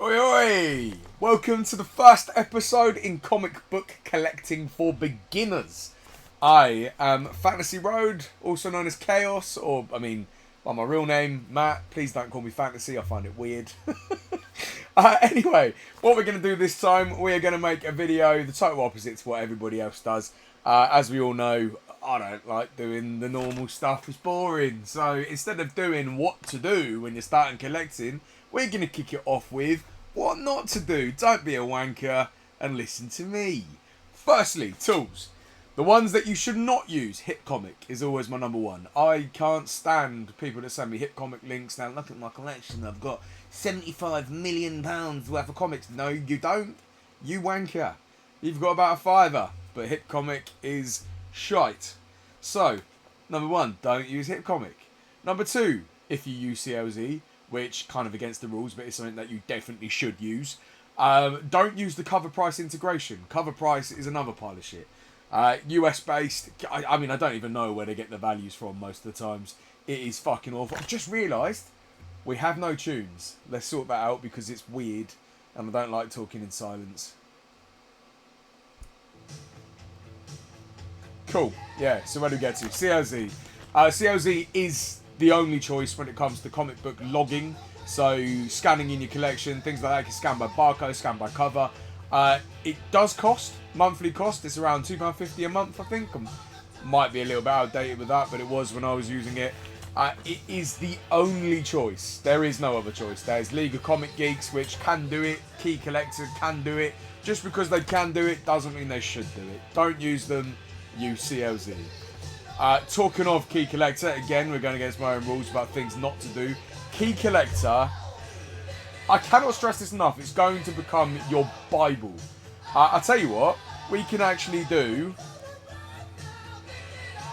Oi oi! Welcome to the first episode in comic book collecting for beginners. I am Fantasy Road, also known as Chaos, or by my real name, Matt. Please don't call me Fantasy, I find it weird. Anyway, what we're going to do this time, we are going to make a video, the total opposite to what everybody else does. As we all know, I don't like doing the normal stuff, it's boring. So instead of doing what to do when you're starting collecting, we're going to kick it off with what not to do. Don't be a wanker and listen to me. Firstly, tools. The ones that you should not use. Hip comic is always my number one. I can't stand people that send me hip comic links. Now look at my collection. I've got £75 million worth of comics. No, you don't. You wanker. You've got about a fiver. But hip comic is shite. So, number one, don't use hip comic. Number two, if you use CLZ, which kind of against the rules, but it's something that you definitely should use. Don't use the cover price integration. Cover price is another pile of shit. US based. I don't even know where they get the values from most of the times. It is fucking awful. I've just realised we have no tunes. Let's sort that out because it's weird and I don't like talking in silence. Cool. Yeah, so where do we get to? CLZ. CLZ is the only choice when it comes to comic book logging. So scanning in your collection, things like that. You can scan by barcode, scan by cover. It does cost, monthly cost. It's around £2.50 a month, I think. Might be a little bit outdated with that, but it was when I was using it. It is the only choice. There is no other choice. There's League of Comic Geeks, which can do it. Key Collector can do it. Just because they can do it doesn't mean they should do it. Don't use them. Use CLZ. Talking of Key Collector, again, we're going against my own rules about things not to do. Key Collector, I cannot stress this enough, it's going to become your Bible. I'll tell you what, we can actually do...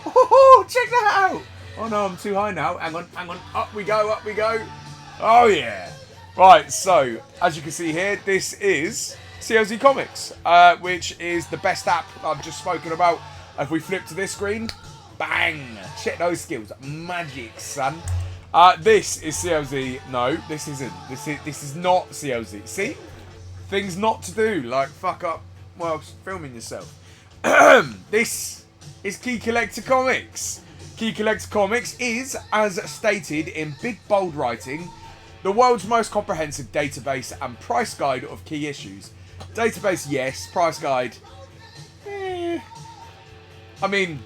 Oh, check that out! Oh no, I'm too high now. Hang on. Up we go. Oh yeah. Right, so, as you can see here, this is CLZ Comics, which is the best app I've just spoken about. If we flip to this screen, bang! Check those skills. Magic, son. This is CLZ. No, this isn't. This is not CLZ. See? Things not to do, like fuck up whilst filming yourself. This is Key Collector Comics. Key Collector Comics is, as stated in big bold writing, the world's most comprehensive database and price guide of key issues. Database, yes. Price guide, I mean,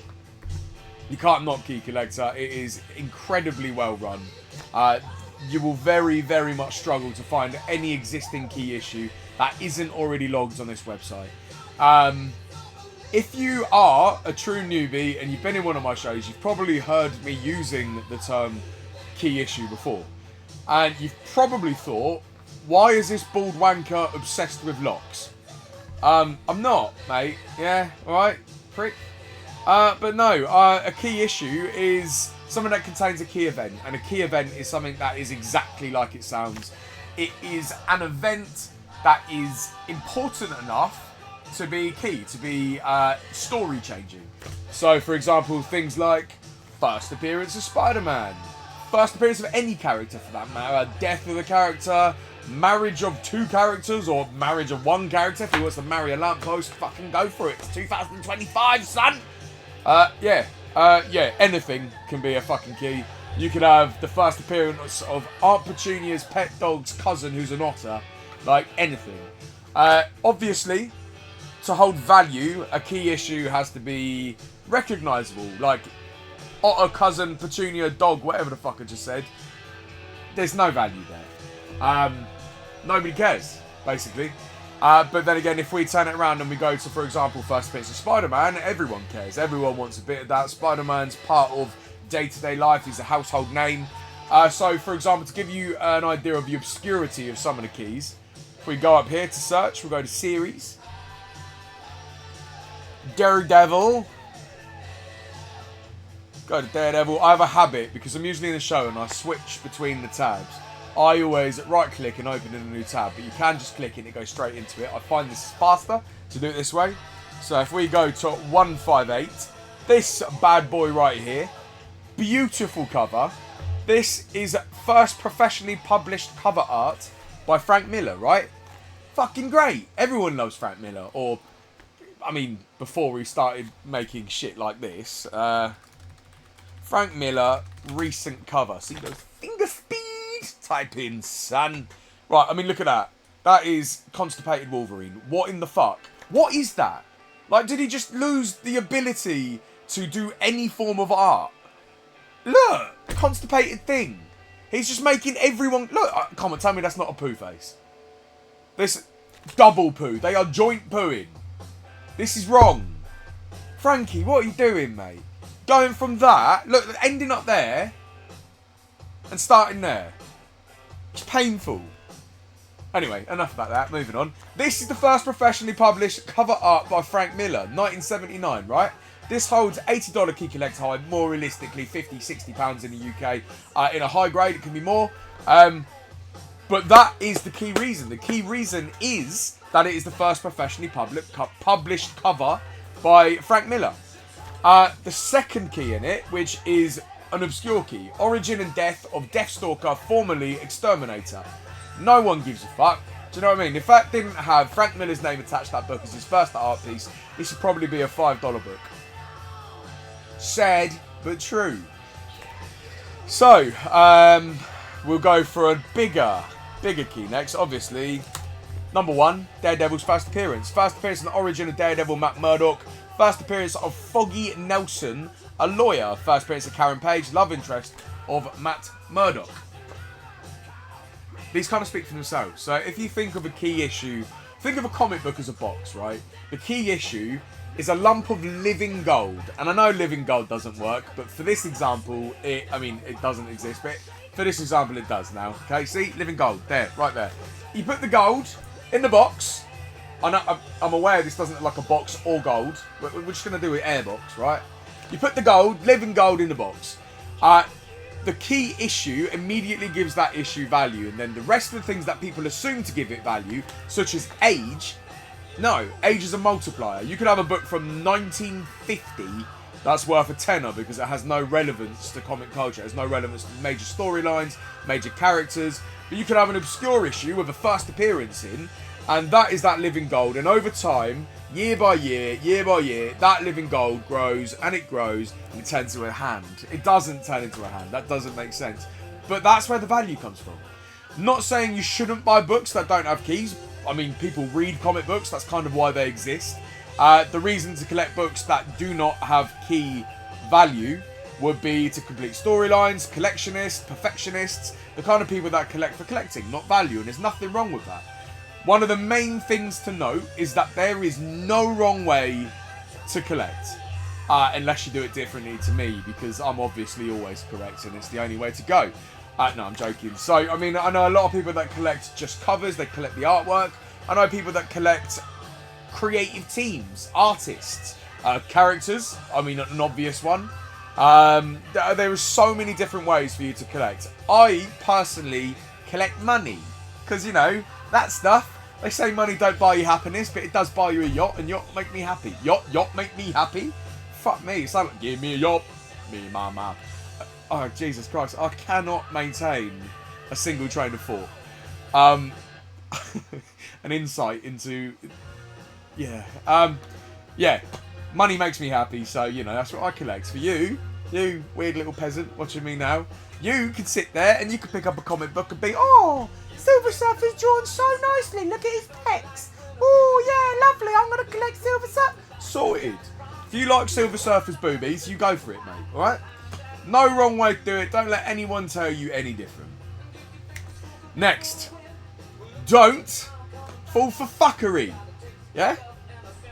you can't knock Key Collector. It is incredibly well run. You will very, very much struggle to find any existing key issue that isn't already logged on this website. If you are a true newbie and you've been in one of my shows, you've probably heard me using the term key issue before. And you've probably thought, why is this bald wanker obsessed with locks? I'm not, mate. Yeah, alright, prick. But no, a key issue is something that contains a key event. And a key event is something that is exactly like it sounds. It is an event that is important enough to be key, to be story changing. So, for example, things like first appearance of Spider-Man, first appearance of any character for that matter, death of a character, marriage of two characters, or marriage of one character. If he wants to marry a lamppost, fucking go for it. It's 2025, son! Anything can be a fucking key. You could have the first appearance of Aunt Petunia's pet dog's cousin who's an otter. Like, anything. Obviously, to hold value, a key issue has to be recognisable. Like, otter, cousin, Petunia, dog, whatever the fuck I just said. There's no value there. Nobody cares, basically. But then again, if we turn it around and we go to, for example, first appearance of Spider-Man, everyone cares. Everyone wants a bit of that. Spider-Man's part of day-to-day life. He's a household name. So, for example, to give you an idea of the obscurity of some of the keys, if we go up here to search, we'll go to series. Daredevil. Go to Daredevil. I have a habit, because I'm usually in the show and I switch between the tabs. I always right-click and open in a new tab, but you can just click it and it goes straight into it. I find this is faster to do it this way. So if we go to 158, this bad boy right here, beautiful cover. This is first professionally published cover art by Frank Miller, right? Fucking great. Everyone loves Frank Miller. Or, I mean, before he started making shit like this. Frank Miller, recent cover. See those finger speed? Type in, son. Right, I mean, look at that. That is Constipated Wolverine. What in the fuck? What is that? Like, did he just lose the ability to do any form of art? Look, constipated thing. He's just making everyone... Look, come on, tell me that's not a poo face. This... Double poo. They are joint pooing. This is wrong. Frankie, what are you doing, mate? Going from that... Look, ending up there... And starting there. It's painful. Anyway, enough about that. Moving on. This is the first professionally published cover art by Frank Miller. 1979, right? This holds $80 key collect high, more realistically £50-60 in the UK. In a high grade, it can be more. But that is the key reason. The key reason is that it is the first professionally published cover by Frank Miller. The second key in it, which is an obscure key. Origin and death of Deathstalker, formerly Exterminator. No one gives a fuck. Do you know what I mean? If that didn't have Frank Miller's name attached to that book as his first art piece, this would probably be a $5 book. Sad, but true. So, we'll go for a bigger key next. Obviously, number 1, Daredevil's first appearance. First appearance in the origin of Daredevil, Matt Murdock. First appearance of Foggy Nelson, a lawyer. First appearance of Karen Page, love interest of Matt Murdock. These kind of speak for themselves. So if you think of a key issue, think of a comic book as a box, right? The key issue is a lump of living gold. And I know living gold doesn't work, but for this example, it doesn't exist, but for this example, it does now. Okay, see? Living gold. There, right there. You put the gold in the box. I know, I'm aware this doesn't look like a box or gold. We're just going to do it air box, right? You put the gold, living gold in the box. The key issue immediately gives that issue value, and then the rest of the things that people assume to give it value, such as age, no, age is a multiplier. You could have a book from 1950 that's worth a tenner because it has no relevance to comic culture, it has no relevance to major storylines, major characters, but you could have an obscure issue with a first appearance in, and that is that living gold, and over time, year by year, that living gold grows and it turns into a hand. It doesn't turn into a hand. That doesn't make sense. But that's where the value comes from. Not saying you shouldn't buy books that don't have keys. I mean, people read comic books. That's kind of why they exist. The reason to collect books that do not have key value would be to complete storylines, collectionists, perfectionists, the kind of people that collect for collecting, not value. And there's nothing wrong with that. One of the main things to note is that there is no wrong way to collect. Unless you do it differently to me, because I'm obviously always correct and it's the only way to go. No, I'm joking. So, I mean, I know a lot of people that collect just covers, they collect the artwork. I know people that collect creative teams, artists, characters. I mean, an obvious one. There are so many different ways for you to collect. I personally collect money. Because, you know, that stuff, they say money don't buy you happiness, but it does buy you a yacht, and yacht make me happy. Yacht make me happy? Fuck me, it's like, give me a yacht, me mama. Oh, Jesus Christ, I cannot maintain a single train of thought. An insight into, yeah. Yeah, money makes me happy, so, you know, that's what I collect. For you weird little peasant watching me now, you could sit there and you could pick up a comic book and be, oh, Silver Surfer's drawn so nicely. Look at his pecs. Oh, yeah, lovely. I'm going to collect Silver Surfer. Sorted. If you like Silver Surfer's boobies, you go for it, mate. All right? No wrong way to do it. Don't let anyone tell you any different. Next. Don't fall for fuckery. Yeah?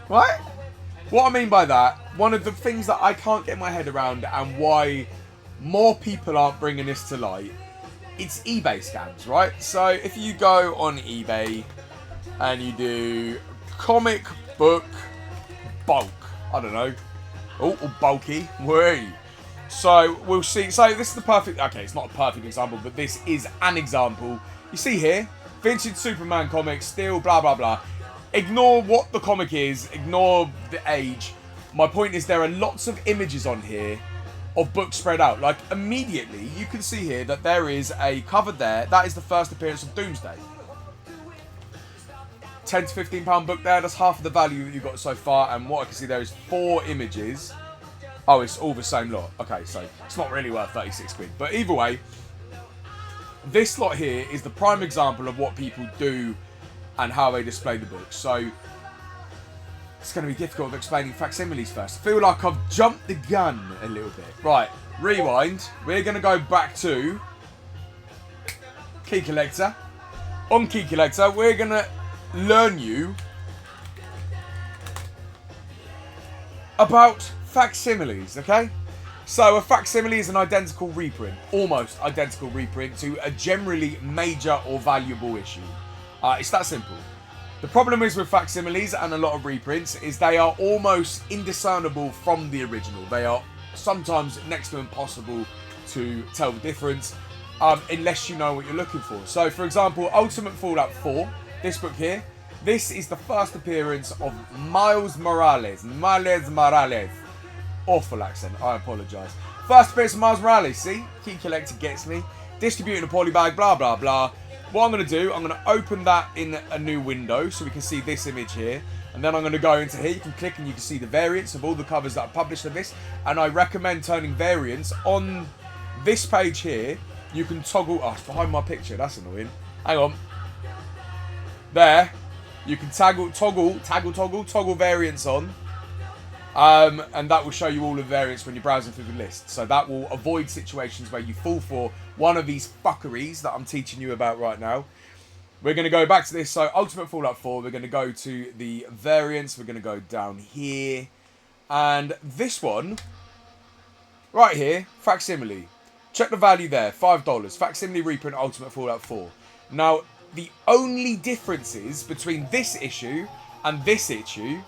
Right? What I mean by that, one of the things that I can't get my head around and why more people aren't bringing this to light, it's eBay scams, right? So if you go on eBay and you do comic book bulk, I don't know, or bulky, wait. So we'll see. So this is the perfect, okay, it's not a perfect example, but this is an example. You see here, vintage Superman comics, still blah, blah, blah. Ignore what the comic is, ignore the age. My point is there are lots of images on here of books spread out. Like, immediately, you can see here that there is a cover there. That is the first appearance of Doomsday. £10 to £15 book there. That's half of the value that you've got so far. And what I can see there is 4 images. Oh, it's all the same lot. Okay, so it's not really worth 36 quid. But either way, this lot here is the prime example of what people do and how they display the books. So it's going to be difficult of explaining facsimiles first. I feel like I've jumped the gun a little bit. Right, rewind. We're going to go back to Key Collector. On Key Collector, we're going to learn you about facsimiles, okay? So a facsimile is an identical reprint, almost identical reprint to a generally major or valuable issue. It's that simple. The problem is with facsimiles and a lot of reprints is they are almost indiscernible from the original. They are sometimes next to impossible to tell the difference unless you know what you're looking for. So for example, Ultimate Fallout 4, this book here, this is the first appearance of Miles Morales. Awful accent, I apologise. First appearance of Miles Morales, see? Key Collector gets me. Distributing a polybag, blah, blah, blah. What I'm going to do, I'm going to open that in a new window so we can see this image here. And then I'm going to go into here. You can click and you can see the variants of all the covers that are published of this. And I recommend turning variants on this page here. You can toggle... Oh, it's behind my picture. That's annoying. Hang on. There. You can toggle variants on. And that will show you all the variants when you're browsing through the list. So that will avoid situations where you fall for one of these fuckeries that I'm teaching you about right now. We're going to go back to this. So Ultimate Fallout 4, we're going to go to the variants. We're going to go down here. And this one, right here, facsimile. Check the value there, $5. Facsimile reprint Ultimate Fallout 4. Now, the only differences between this issue and this issue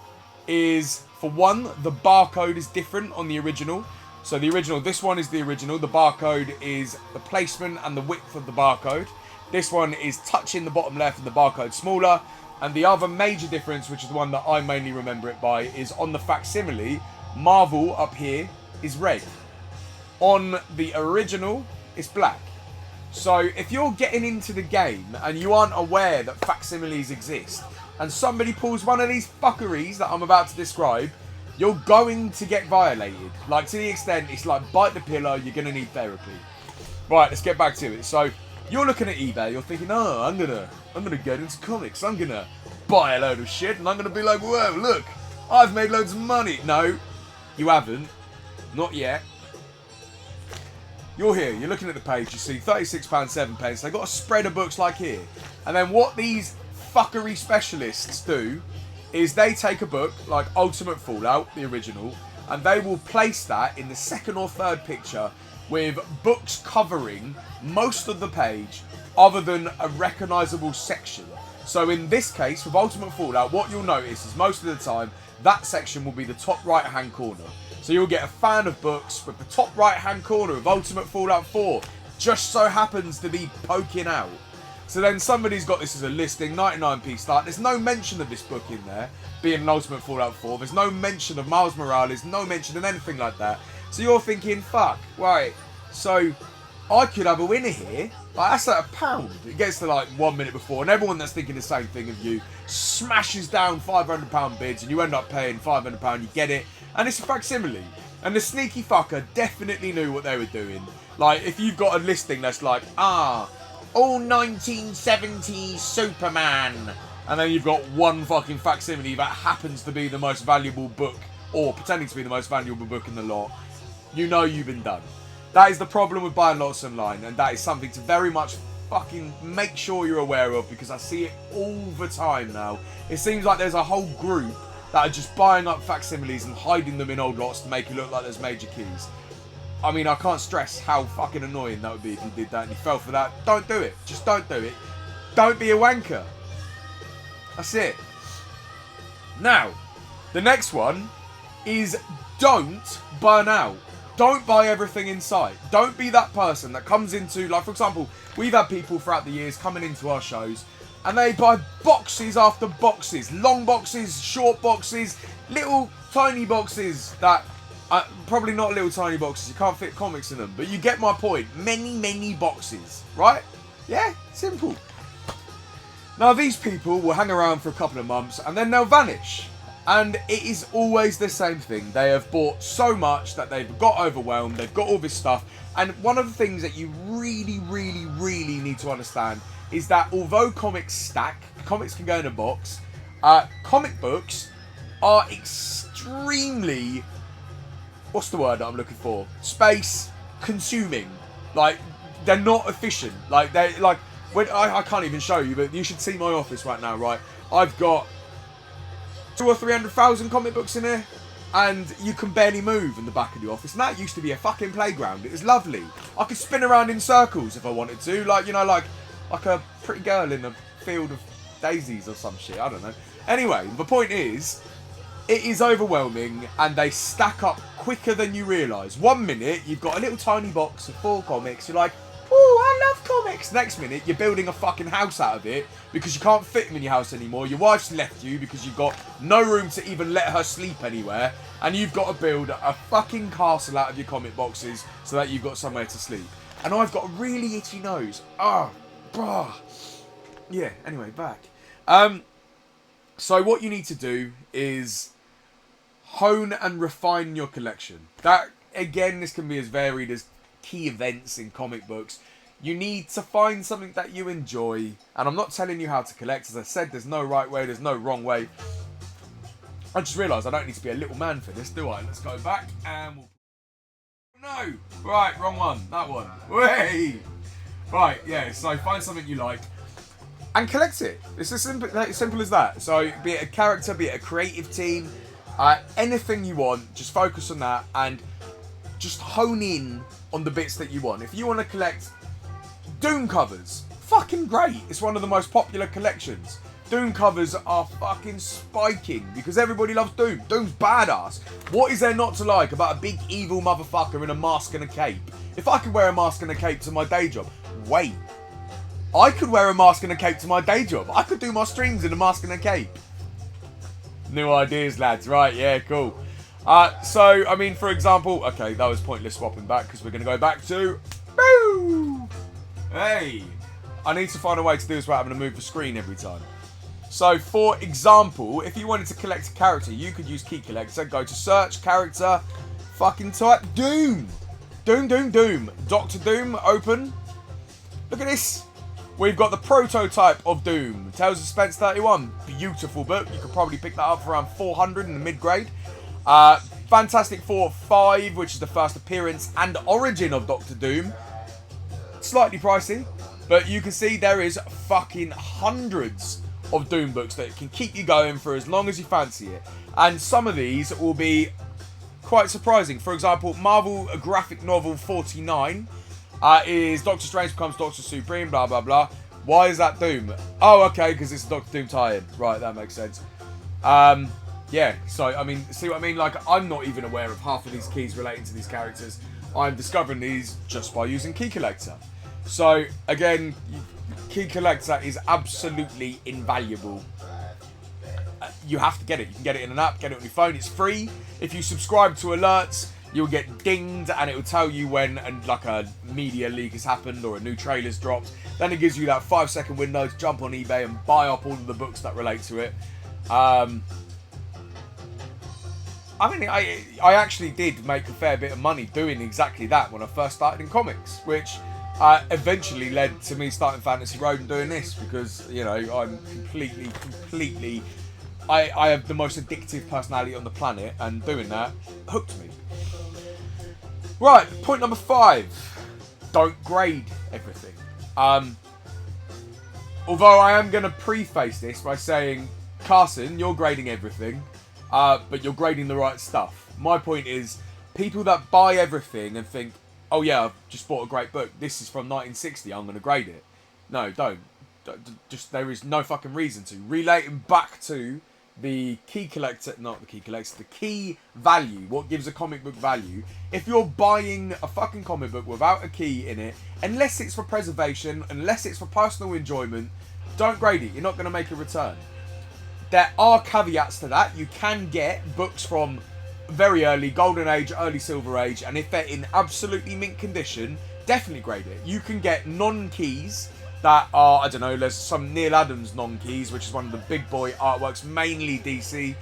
is, for one, the barcode is different on the original. So the original, this one is the original. The barcode is the placement and the width of the barcode. This one is touching the bottom left and the barcode smaller. And the other major difference, which is the one that I mainly remember it by, is on the facsimile, Marvel up here is red. On the original, it's black. So if you're getting into the game and you aren't aware that facsimiles exist, and somebody pulls one of these fuckeries that I'm about to describe, you're going to get violated. Like, to the extent, it's like bite the pillow, you're going to need therapy. Right, let's get back to it. So, you're looking at eBay, you're thinking, oh, I'm gonna get into comics, I'm gonna buy a load of shit, and I'm gonna be like, whoa, look, I've made loads of money. No, you haven't. Not yet. You're here, you're looking at the page, you see £36.07. They've got a spread of books like here. And then what these fuckery specialists do is they take a book like Ultimate Fallout, the original, and they will place that in the second or third picture with books covering most of the page other than a recognisable section. So in this case, with Ultimate Fallout, what you'll notice is most of the time that section will be the top right hand corner. So you'll get a fan of books with the top right hand corner of Ultimate Fallout 4 just so happens to be poking out. So then somebody's got this as a listing, 99p start. There's no mention of this book in there, being an Ultimate Fallout 4. There's no mention of Miles Morales, no mention of anything like that. So you're thinking, fuck, right, so I could have a winner here. Like, that's at £1. It gets to like 1 minute before, and everyone that's thinking the same thing of you smashes down £500 bids, and you end up paying £500, you get it, and it's a facsimile. And the sneaky fucker definitely knew what they were doing. Like, if you've got a listing that's like, all 1970s Superman, and then you've got one fucking facsimile that happens to be the most valuable book, or pretending to be the most valuable book in the lot, you know you've been done. That is the problem with buying lots online, and that is something to very much fucking make sure you're aware of, because I see it all the time now. It seems like there's a whole group that are just buying up facsimiles and hiding them in old lots to make it look like there's major keys. I mean, I can't stress how fucking annoying that would be if you did that and you fell for that. Don't do it. Just don't do it. Don't be a wanker. That's it. Now, the next one is don't burn out. Don't buy everything in sight. Don't be that person that comes into, like, for example, we've had people throughout the years coming into our shows and they buy boxes after boxes. Long boxes, short boxes, little tiny boxes that... probably not little tiny boxes, you can't fit comics in them, but you get my point. Many, many boxes, right? Yeah, simple. Now, these people will hang around for a couple of months and then they'll vanish. And it is always the same thing. They have bought so much that they've got overwhelmed. They've got all this stuff. And one of the things that you really, really, really need to understand is that although comics stack, comics can go in a box, comic books are extremely, what's the word that I'm looking for? Space consuming. Like, they're not efficient. Like, when I can't even show you, but you should see my office right now, right? I've got 200,000 or 300,000 comic books in here, and you can barely move in the back of the office. And that used to be a fucking playground. It was lovely. I could spin around in circles if I wanted to, like, you know, like a pretty girl in a field of daisies or some shit. I don't know. Anyway, the point is, it is overwhelming, and they stack up quicker than you realise. 1 minute, you've got a little tiny box of 4 comics. You're like, oh, I love comics. Next minute, you're building a fucking house out of it because you can't fit them in your house anymore. Your wife's left you because you've got no room to even let her sleep anywhere. And you've got to build a fucking castle out of your comic boxes so that you've got somewhere to sleep. And I've got a really itchy nose. Ah, bruh. Yeah, anyway, back. So what you need to do is hone and refine your collection. That, again, this can be as varied as key events in comic books. You need to find something that you enjoy, and I'm not telling you how to collect. As I said, there's no right way, there's no wrong way. I just realised I don't need to be a little man for this, do I? Let's go back and we'll... No! Right, wrong one. That one. Way! Right, yeah, so find something you like and collect it. It's as simple as that. So be it a character, be it a creative team, anything you want, just focus on that and just hone in on the bits that you want. If you want to collect Doom covers, fucking great. It's one of the most popular collections. Doom covers are fucking spiking because everybody loves Doom. Doom's badass. What is there not to like about a big evil motherfucker in a mask and a cape? If I could wear a mask and a cape to my day job, wait. I could wear a mask and a cape to my day job. I could do my streams in a mask and a cape. New ideas, lads. Right, yeah, cool. So, I mean, for example... Okay, that was pointless swapping back because we're going to go back to... Boo! Hey! I need to find a way to do this without having to move the screen every time. So, for example, if you wanted to collect a character, you could use Key Collector. Go to search, character, fucking type Doom. Doom, Doom, Doom. Dr. Doom, open. Look at this. We've got the prototype of Doom. Tales of Suspense 31. Beautiful book. You could probably pick that up for around 400 in the mid-grade. Fantastic Four 5, which is the first appearance and origin of Dr. Doom. Slightly pricey, but you can see there is fucking hundreds of Doom books that can keep you going for as long as you fancy it. And some of these will be quite surprising. For example, Marvel graphic novel 49 is Doctor Strange becomes Doctor Supreme, blah, blah, blah. Why is that Doom? Oh, okay, because it's a Doctor Doom tie-in. Right, that makes sense. Yeah, so, I mean, see what I mean? Like, I'm not even aware of half of these keys relating to these characters. I'm discovering these just by using Key Collector. So, again, Key Collector is absolutely invaluable. You have to get it. You can get it in an app, get it on your phone. It's free. If you subscribe to alerts, you'll get dinged and it will tell you when like a media leak has happened or a new trailer's dropped. Then it gives you that 5-second window to jump on eBay and buy up all of the books that relate to it. I mean, I actually did make a fair bit of money doing exactly that when I first started in comics, which eventually led to me starting Fantasy Road and doing this because, you know, I'm completely... I have the most addictive personality on the planet, and doing that hooked me. Right, point number 5. Don't grade everything. Although I am going to preface this by saying, Carson, you're grading everything, but you're grading the right stuff. My point is, people that buy everything and think, oh yeah, I've just bought a great book, this is from 1960, I'm going to grade it. No, don't. Just, there is no fucking reason to. Relating back to the key collector, not the key collector, the key value, what gives a comic book value. If you're buying a fucking comic book without a key in it, unless it's for preservation, unless it's for personal enjoyment, don't grade it. You're not going to make a return. There are caveats to that. You can get books from very early Golden Age, early Silver Age, and if they're in absolutely mint condition, definitely grade it. You can get non-keys that are, I don't know, there's some Neil Adams non-keys, which is one of the big boy artworks, mainly DC.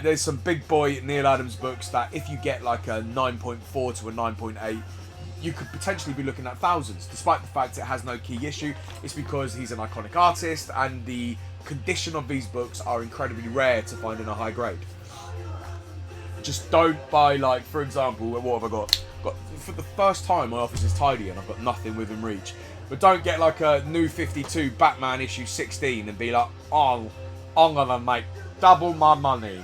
There's some big boy Neil Adams books that if you get like a 9.4 to a 9.8, you could potentially be looking at thousands, despite the fact it has no key issue. It's because he's an iconic artist, and the condition of these books are incredibly rare to find in a high grade. Just don't buy, like, for example, what have I got? For the first time, my office is tidy and I've got nothing within reach. But don't get like a new 52 Batman issue 16 and be like, oh, I'm gonna make double my money.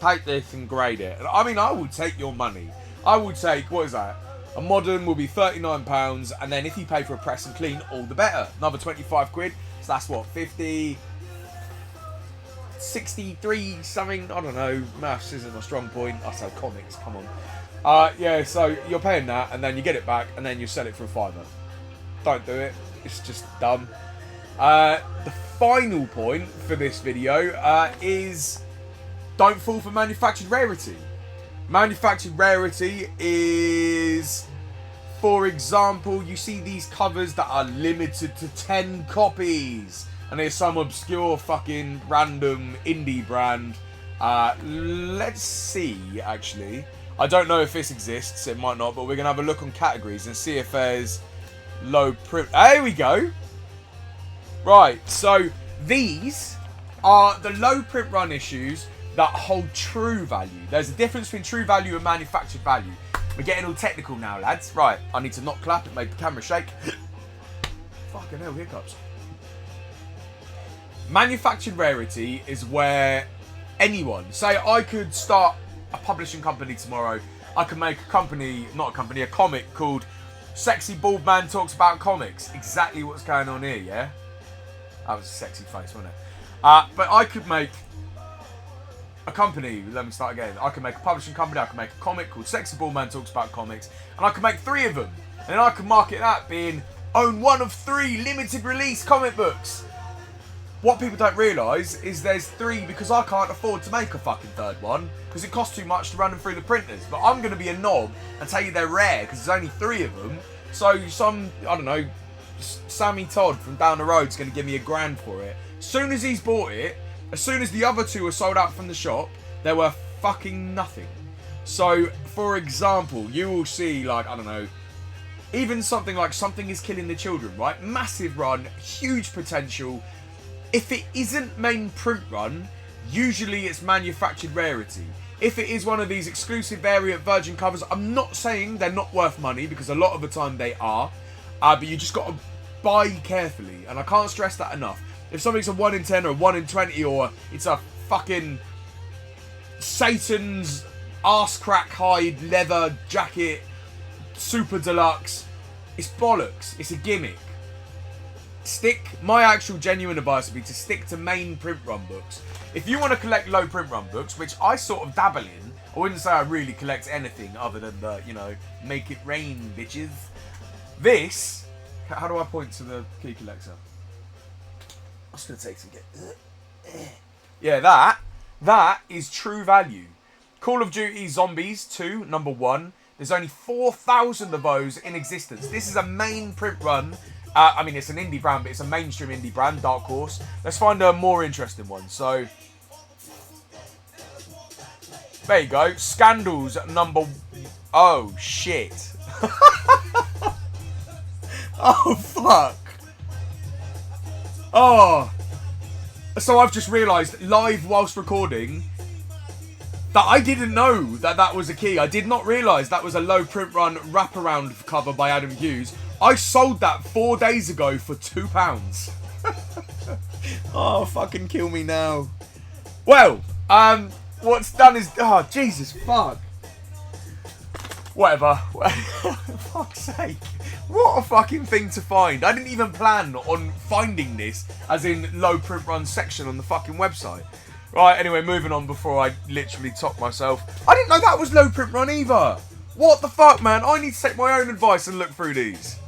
Take this and grade it. I mean, I will take your money. I will take, what is that? A modern will be £39, and then if you pay for a press and clean, all the better. Another 25 quid. So that's what, 50, 63 something? I don't know. Maths isn't a strong point. I say comics, come on. Yeah, so you're paying that, and then you get it back, and then you sell it for a £5. Don't do it. It's just dumb. The final point for this video is don't fall for manufactured rarity. Manufactured rarity is, for example, you see these covers that are limited to 10 copies. And there's some obscure fucking random indie brand. Let's see, actually. I don't know if this exists. It might not, but we're going to have a look on categories and see if there's low print. There we go. Right, so these are the low print run issues that hold true value. There's a difference between true value and manufactured value. We're getting all technical now, lads. Right, I need to not clap. It made the camera shake. Fucking hell, hiccups. Manufactured rarity is where anyone, say I could start a publishing company tomorrow. I could make a company, not a company, a comic called Sexy Bald Man Talks About Comics. Exactly what's going on here, yeah? That was a sexy face, wasn't it? But I could make a company, let me start again. I could make a publishing company, I could make a comic called Sexy Bald Man Talks About Comics, and I could make 3 of them. And then I could market that being, own 1 of 3 limited release comic books. What people don't realise is there's 3 because I can't afford to make a fucking 3rd one because it costs too much to run them through the printers. But I'm going to be a knob and tell you they're rare because there's only 3 of them. So some, I don't know, Sammy Todd from down the road is going to give me £1,000 for it. As soon as he's bought it, as soon as the other 2 are sold out from the shop, they're worth fucking nothing. So, for example, you will see, like, I don't know, even something like Something Is Killing the Children, right? Massive run, huge potential. If it isn't main print run, usually it's manufactured rarity. If it is one of these exclusive variant virgin covers, I'm not saying they're not worth money, because a lot of the time they are. But you just got to buy carefully, and I can't stress that enough. If something's a 1 in 10 or a 1 in 20, or it's a fucking Satan's arse crack hide leather jacket, super deluxe, it's bollocks. It's a gimmick. My actual genuine advice would be to stick to main print run books. If you want to collect low print run books, which I sort of dabble in, I wouldn't say I really collect anything other than the, you know, make it rain, bitches. This, how do I point to the key collector? I'm just going to take some yeah, that is true value. Call of Duty Zombies 2, number 1. There's only 4,000 of those in existence. This is a main print run. I mean, it's an indie brand, but it's a mainstream indie brand, Dark Horse. Let's find a more interesting one. So, there you go. Scandals number... Oh, shit. Oh, fuck. Oh. So I've just realised, live whilst recording, that I didn't know that that was a key. I did not realise that was a low print run wraparound cover by Adam Hughes. I sold that 4 days ago for £2. Oh, fucking kill me now. Well, what's done is... Oh, Jesus, fuck. Whatever. Fuck's sake. What a fucking thing to find. I didn't even plan on finding this, as in low print run section on the fucking website. Right, anyway, moving on before I literally top myself. I didn't know that was low print run either. What the fuck, man? I need to take my own advice and look through these.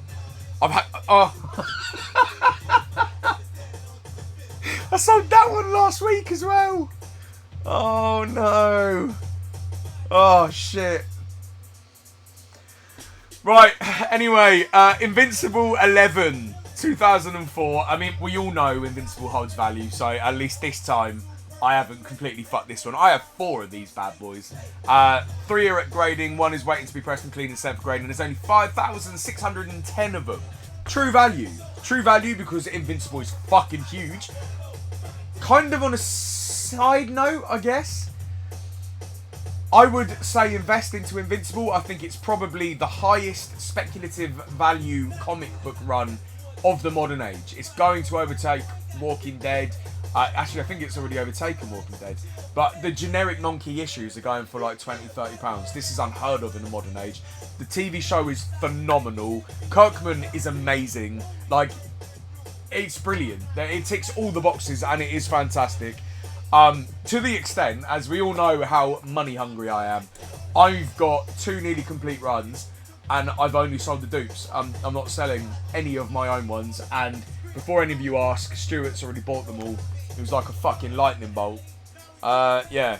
I've had... Oh. I sold that one last week as well. Oh, no. Oh, shit. Right, anyway, Invincible 11. 2004. I mean, we all know Invincible holds value, so at least this time I haven't completely fucked this one. I have 4 of these bad boys. 3 are at grading, 1 is waiting to be pressed and cleaned in 7th grade, and there's only 5,610 of them. True value. True value because Invincible is fucking huge. Kind of on a side note, I guess, I would say invest into Invincible. I think it's probably the highest speculative value comic book run of the modern age. It's going to overtake Walking Dead. Actually, I think it's already overtaken Walking Dead. But the generic non-key issues are going for like £20-30. This is unheard of in the modern age. The TV show is phenomenal. Kirkman is amazing. Like, it's brilliant. It ticks all the boxes and it is fantastic. To the extent, as we all know how money hungry I am, I've got 2 nearly complete runs and I've only sold the dupes. I'm not selling any of my own ones, and before any of you ask, Stuart's already bought them all. It was like a fucking lightning bolt. Yeah.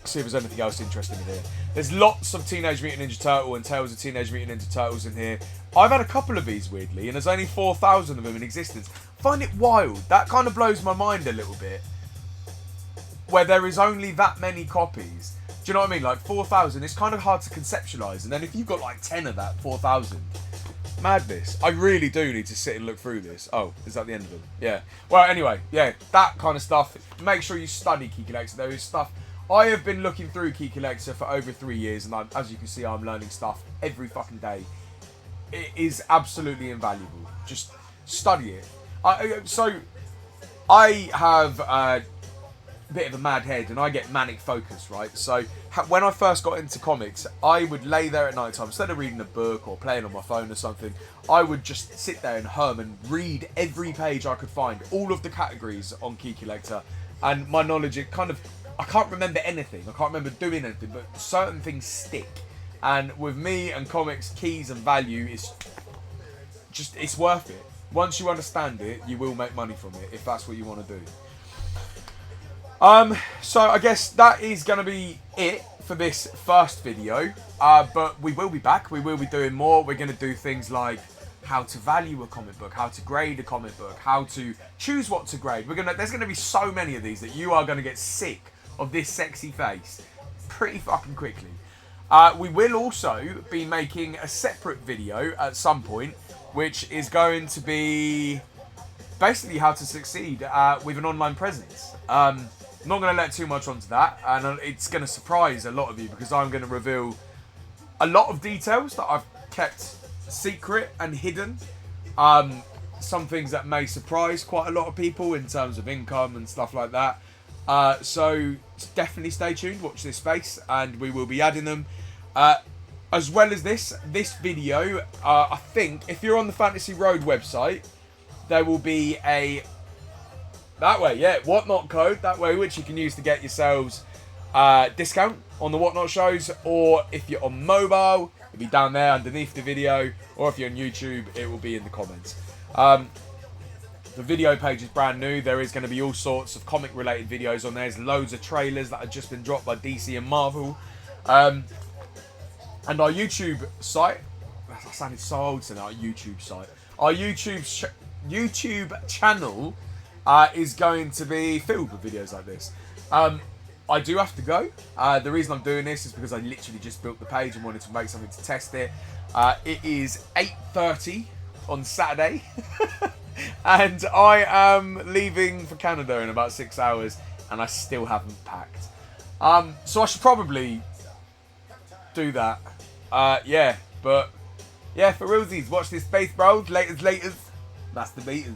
See if there's anything else interesting in here. There's lots of Teenage Mutant Ninja Turtle and Tales of Teenage Mutant Ninja Turtles in here. I've had a couple of these, weirdly, and there's only 4,000 of them in existence. Find it wild. That kind of blows my mind a little bit, where there is only that many copies. Do you know what I mean? Like 4,000, it's kind of hard to conceptualise. And then if you've got like 10 of that, 4,000. Madness. I really do need to sit and look through this. Oh, is that the end of them? Yeah. Well, anyway, yeah, that kind of stuff. Make sure you study Key Collector. There is stuff. I have been looking through Key Collector for over 3 years, and as you can see, I'm learning stuff every fucking day. It is absolutely invaluable. Just study it. So, I have a bit of a mad head, and I get manic focus, right? So, when I first got into comics, I would lay there at night time, instead of reading a book or playing on my phone or something, I would just sit there and hum and read every page I could find, all of the categories on Key Collector, and my knowledge, it kind of, I can't remember anything, I can't remember doing anything, but certain things stick. And with me and comics, keys and value, it's worth it. Once you understand it, you will make money from it, if that's what you want to do. So I guess that is going to be it for this first video, but we will be back. We will be doing more. We're going to do things like how to value a comic book, how to grade a comic book, how to choose what to grade. There's going to be so many of these that you are going to get sick of this sexy face pretty fucking quickly. We will also be making a separate video at some point, which is going to be basically how to succeed with an online presence. I'm not going to let too much onto that, and it's going to surprise a lot of you because I'm going to reveal a lot of details that I've kept secret and hidden. Some things that may surprise quite a lot of people in terms of income and stuff like that. So definitely stay tuned, watch this space, and we will be adding them. As well as this video, I think if you're on the Fantasy Road website, there will be a Whatnot code that way, which you can use to get yourselves discount on the Whatnot shows, or if you're on mobile, it'll be down there underneath the video, or if you're on YouTube, it will be in the comments. The video page is brand new. There is going to be all sorts of comic related videos on there. There's loads of trailers that have just been dropped by DC and Marvel. And our YouTube site, that sounded so old to our YouTube site. Our YouTube channel is going to be filled with videos like this. I do have to go. The reason I'm doing this is because I literally just built the page and wanted to make something to test it. It is 8:30 on Saturday. And I am leaving for Canada in about 6 hours, and I still haven't packed. So I should probably do that. Yeah, but yeah, for realsies, watch this space, bros. Laters. That's the beaters.